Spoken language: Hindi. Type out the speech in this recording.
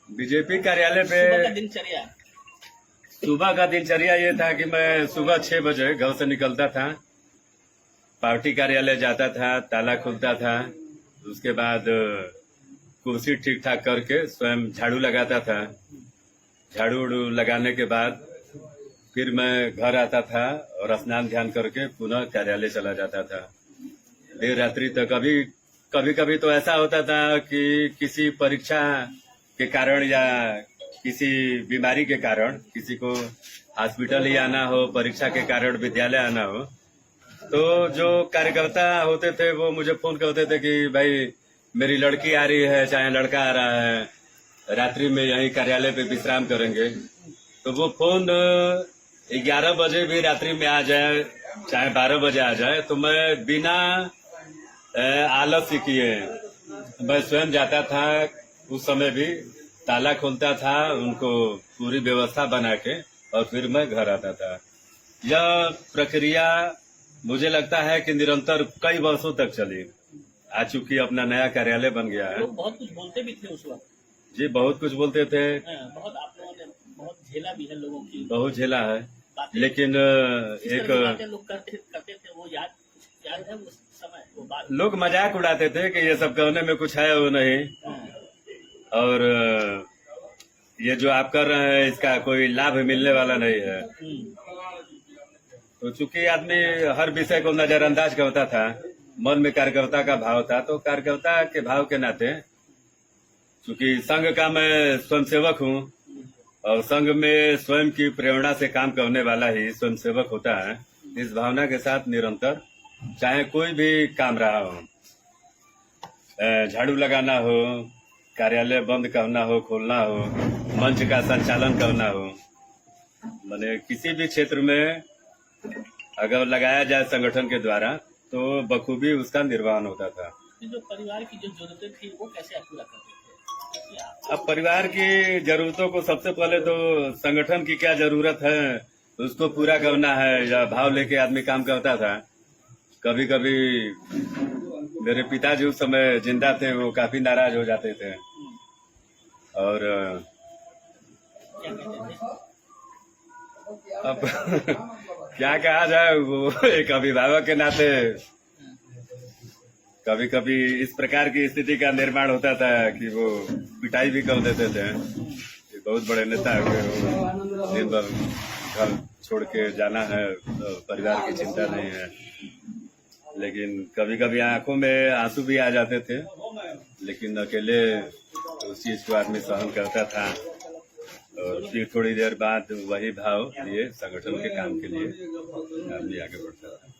बीजेपी कार्यालय पे सुबह का दिनचर्या ये था कि मैं सुबह 6 बजे घर से निकलता था, पार्टी कार्यालय जाता था, ताला खुलता था, उसके बाद कुर्सी ठीक ठाक करके स्वयं झाड़ू लगाता था। झाड़ू उड़ू लगाने के बाद फिर मैं घर आता था और स्नान ध्यान करके पुनः कार्यालय चला जाता था देर रात्रि तक। कभी कभी तो ऐसा होता था कि किसी परीक्षा के कारण या किसी बीमारी के कारण किसी को हॉस्पिटल ही आना हो, परीक्षा के कारण विद्यालय आना हो, तो जो कार्यकर्ता होते थे वो मुझे फोन करते थे कि भाई मेरी लड़की आ रही है, चाहे लड़का आ रहा है, रात्रि में यहीं कार्यालय पे विश्राम करेंगे। तो वो फोन 11 बजे भी रात्रि में आ जाए, चाहे 12 बजे आ जाए, तो मैं बिना आलस्य किए मैं स्वयं जाता था। उस समय भी ताला खोलता था, उनको पूरी व्यवस्था बना के, और फिर मैं घर आता था। यह प्रक्रिया मुझे लगता है कि निरंतर कई वर्षों तक चली। आज चूंकि अपना नया कार्यालय बन गया है। लोग बहुत कुछ बोलते भी थे उस वक्त। जी, बहुत कुछ बोलते थे। बहुत आप लोगों ने बहुत झेला भी है, लोगों की बहुत झेला है, लेकिन एक लोग करते थे, वो याद है उस समय, वो बात। लोग मजाक उड़ाते थे कि ये सब करने में कुछ है वो नहीं, और ये जो आप कर रहे हैं इसका कोई लाभ मिलने वाला नहीं है। तो चूंकि आदमी हर विषय को नजरअंदाज करता था, मन में कार्यकर्ता का भाव था, तो कार्यकर्ता के भाव के नाते, चूंकि संघ का मैं स्वयंसेवक हूँ और संघ में स्वयं की प्रेरणा से काम करने वाला ही स्वयंसेवक होता है, इस भावना के साथ निरंतर चाहे कोई भी काम रहा हो, झाड़ू लगाना हो, कार्यालय बंद करना हो, खोलना हो, मंच का संचालन करना हो, माने किसी भी क्षेत्र में अगर लगाया जाए संगठन के द्वारा तो बखूबी उसका निर्वहन होता था। जो परिवार की जो जरूरतें थी वो कैसे आप पूरा करते थे? अब परिवार की जरूरतों को सबसे पहले तो संगठन की क्या जरूरत है उसको पूरा करना है, या भाव लेके आदमी काम करता था। कभी कभी मेरे पिताजी उस समय जिंदा थे, वो काफी नाराज हो जाते थे और अब क्या कहा जाए, वो एक अभिभावक के नाते कभी कभी इस प्रकार की स्थिति का निर्माण होता था कि वो पिटाई भी कर देते थे। बहुत बड़े नेता हुए, दिन भर घर छोड़ के जाना है, तो परिवार की चिंता नहीं है, लेकिन कभी कभी आंखों में आंसू भी आ जाते थे, लेकिन अकेले उस चीज को आदमी सहन करता था और फिर थोड़ी देर बाद वही भाव लिए संगठन के काम के लिए आदमी आगे बढ़ता था।